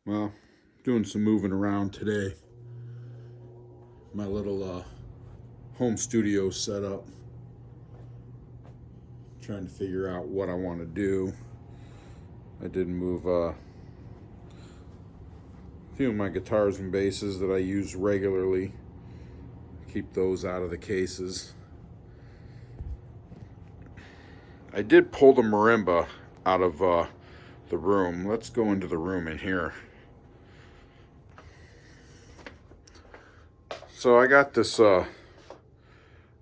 Well, doing some moving around today. My little home studio setup. Trying to figure out what I want to do. I did move a few of my guitars and basses that I use regularly. Keep those out of the cases. I did pull the marimba out of the room. Let's go into the room in here. So I got this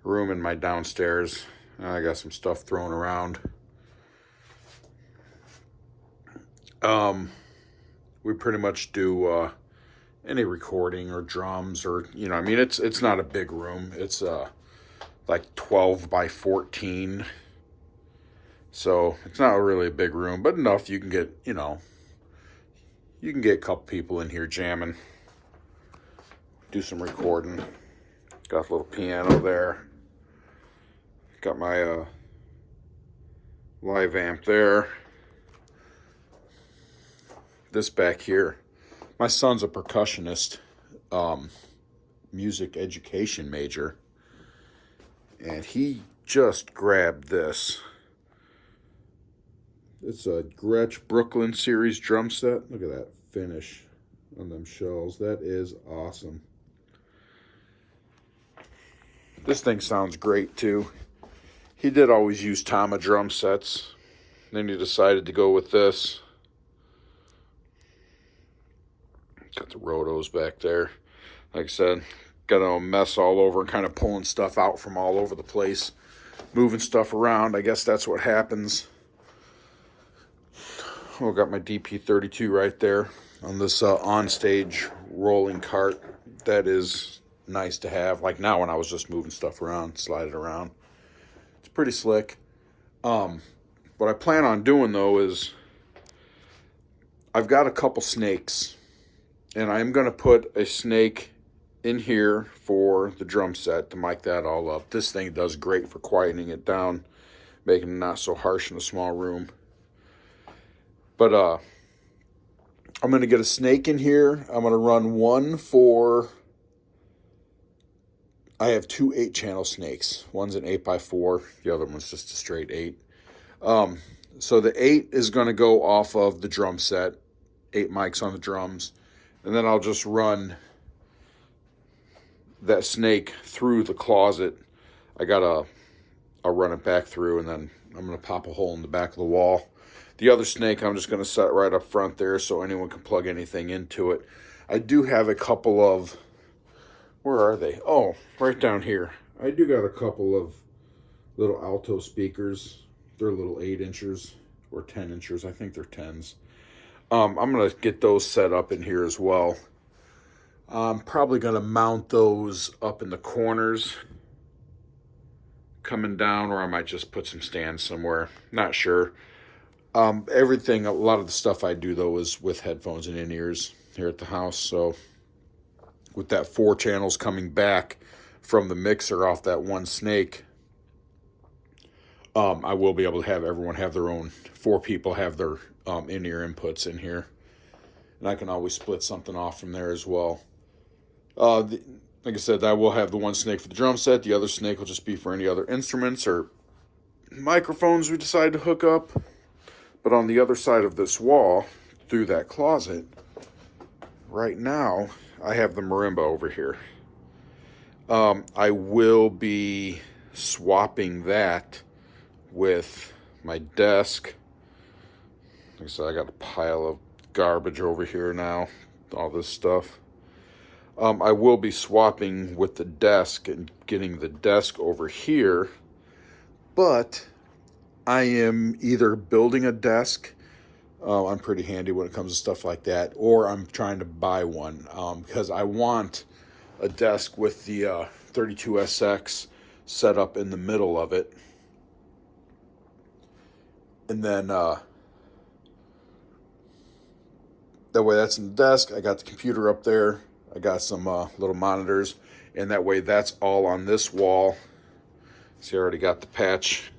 room in my downstairs. I got some stuff thrown around. We pretty much do any recording or drums or, I mean, it's not a big room. It's like 12 by 14. So it's not really a big room, but enough you can get, you can get a couple people in here jamming, do some recording. Got a little piano there. Got my live amp there. This back here, my son's a percussionist, music education major, and he just grabbed this. It's a Gretsch Brooklyn series drum set. Look at that finish on them shells. That is awesome. This thing sounds great too. He did always use Tama drum sets. Then he decided to go with this. Got the rotos back there. Like I said, got a mess all over and kind of pulling stuff out from all over the place. Moving stuff around. I guess that's what happens. Oh, got my DP32 right there on this on-stage rolling cart. That is nice to have. Like now when I was just moving stuff around, slide it around. It's pretty slick. What I plan on doing though is I've got a couple snakes. And I'm going to put a snake in here for the drum set to mic that all up. This thing does great for quietening it down, making it not so harsh in a small room. But I'm going to get a snake in here. I'm going to run one for... I have two 8-channel snakes. One's an 8x4. The other one's just a straight 8. So the 8 is going to go off of the drum set. 8 mics on the drums. And then I'll just run that snake through the closet. I'll run it back through, and then I'm going to pop a hole in the back of the wall. The other snake I'm just going to set right up front there so anyone can plug anything into it. I do have a couple of... Where are they? Oh, right down here. I do got a couple of little alto speakers. They're little 8-inchers or 10-inchers. I think they're 10s. I'm going to get those set up in here as well. I'm probably going to mount those up in the corners coming down, or I might just put some stands somewhere. Not sure. A lot of the stuff I do, though, is with headphones and in-ears here at the house. So with that 4 channels coming back from the mixer off that one snake, I will be able to have everyone have their own, 4 people have their in-ear inputs in here. And I can always split something off from there as well. Like I said, I will have the one snake for the drum set. The other snake will just be for any other instruments or microphones we decide to hook up. But on the other side of this wall, through that closet, right now, I have the marimba over here. I will be swapping that with my desk. Like I said, I got a pile of garbage over here now, all this stuff. I will be swapping with the desk and getting the desk over here, but I am either building a desk. I'm pretty handy when it comes to stuff like that, or I'm trying to buy one because I want a desk with the 32SX set up in the middle of it. And then that way that's in the desk. I got the computer up there. I got some little monitors. And that way that's all on this wall. See, I already got the patch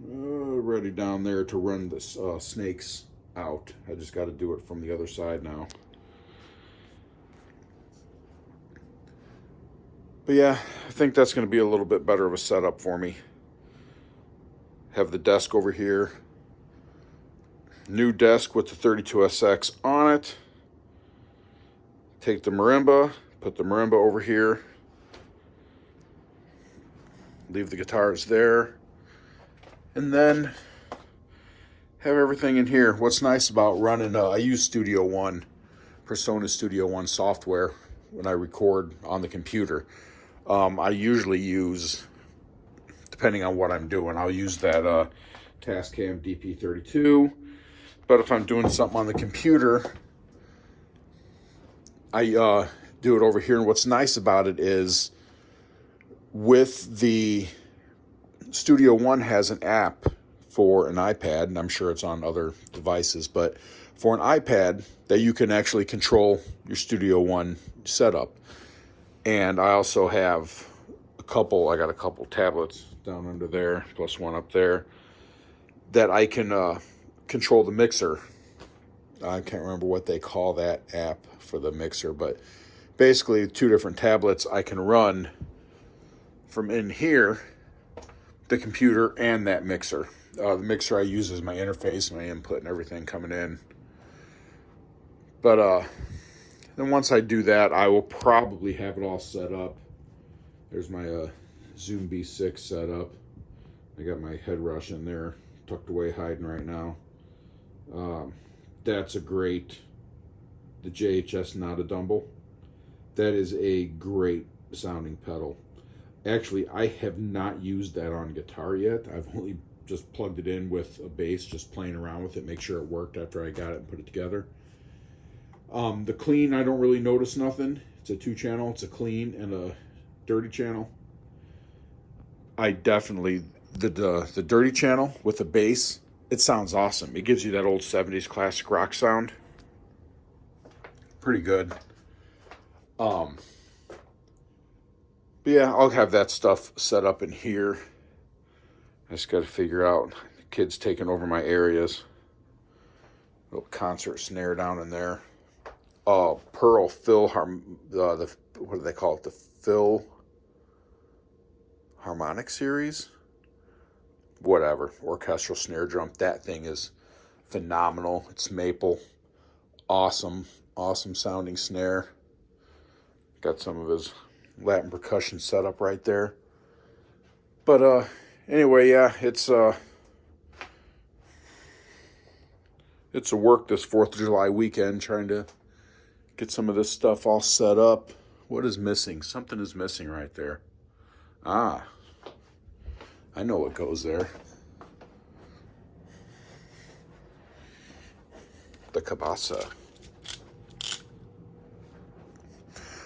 ready down there to run the snakes out. I just got to do it from the other side now. But yeah, I think that's going to be a little bit better of a setup for me. Have the desk over here. New desk with the 32SX on it. Take the marimba, put the marimba over here. Leave the guitars there. And then have everything in here. What's nice about running, I use Studio One, Persona Studio One software when I record on the computer. I usually use, depending on what I'm doing, I'll use that Tascam DP32. But if I'm doing something on the computer, I do it over here. And what's nice about it is with the Studio One has an app for an iPad, and I'm sure it's on other devices, but for an iPad that you can actually control your Studio One setup. And I also have I got a couple tablets down under there, plus one up there, that I can control the mixer. I can't remember what they call that app for the mixer, but basically 2 different tablets I can run from in here, the computer and that mixer. The mixer I use as my interface, my input and everything coming in. But then once I do that, I will probably have it all set up. There's my Zoom B6 set up. I got my head rush in there, tucked away, hiding right now. That's a great, the JHS Not a Dumble. That is a great sounding pedal. Actually, I have not used that on guitar yet. I've only just plugged it in with a bass, just playing around with it, make sure it worked after I got it and put it together. The clean, I don't really notice nothing. It's a 2-channel. It's a clean and a dirty channel. I definitely, the dirty channel with the bass, it sounds awesome. It gives you that old 70s classic rock sound. Pretty good. But yeah, I'll have that stuff set up in here. I just got to figure out, the kids taking over my areas. Little concert snare down in there. Pearl Phil, what do they call it? The Phil Harmonic series? Whatever. Orchestral snare drum. That thing is phenomenal. It's maple. Awesome. Awesome sounding snare. Got some of his Latin percussion set up right there. But anyway, yeah, it's a work this 4th of July weekend, trying to get some of this stuff all set up. What is missing? Something is missing right there. Ah, I know what goes there. The cabasa.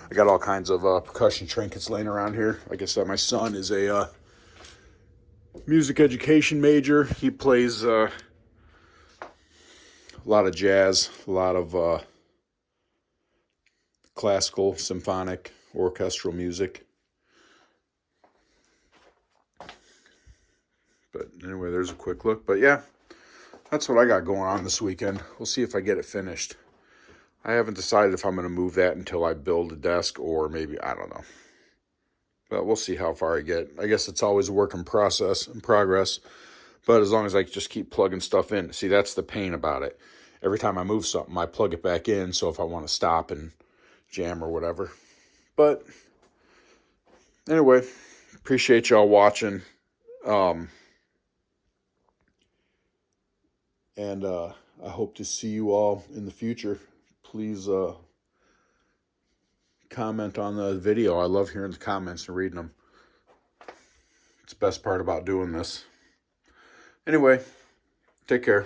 I got all kinds of percussion trinkets laying around here. Like I said, my son is a music education major. He plays a lot of jazz, a lot of classical, symphonic, orchestral music. But anyway, there's a quick look. But yeah, that's what I got going on this weekend. We'll see if I get it finished. I haven't decided if I'm going to move that until I build a desk, or maybe, I don't know. But we'll see how far I get. I guess it's always a work in progress. But as long as I just keep plugging stuff in. See, that's the pain about it. Every time I move something, I plug it back in. So if I want to stop and jam or whatever. But anyway, appreciate y'all watching. And I hope to see you all in the future. Please comment on the video. I love hearing the comments and reading them. It's the best part about doing this. Anyway, take care.